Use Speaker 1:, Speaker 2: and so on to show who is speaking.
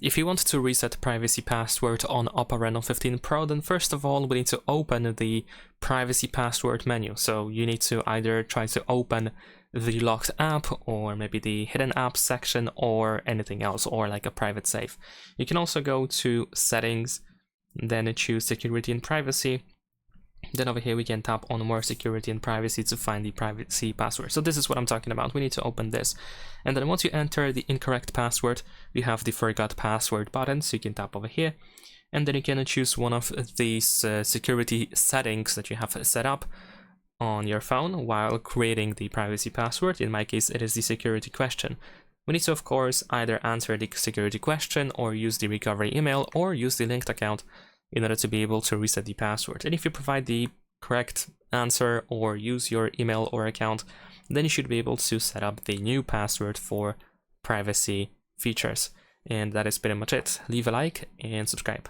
Speaker 1: If you want to reset privacy password on OPPO Reno 15 Pro, then first of all, we need to open the privacy password menu. So you need to either try to open the locked app, or maybe the hidden apps section, or anything else, or like a private save. You can also go to settings, then choose security and privacy. Then over here we can tap on more security and privacy to find the privacy password. So this is what I'm talking about. We need to open this. And then once you enter the incorrect password, you have the forgot password button. So you can tap over here. And then you can choose one of these security settings that you have set up on your phone while creating the privacy password. In my case, it is the security question. We need to, of course, either answer the security question or use the recovery email or use the linked account in order to be able to reset the password. And if you provide the correct answer or use your email or account, then you should be able to set up the new password for privacy features. And that is pretty much it. Leave a like and subscribe.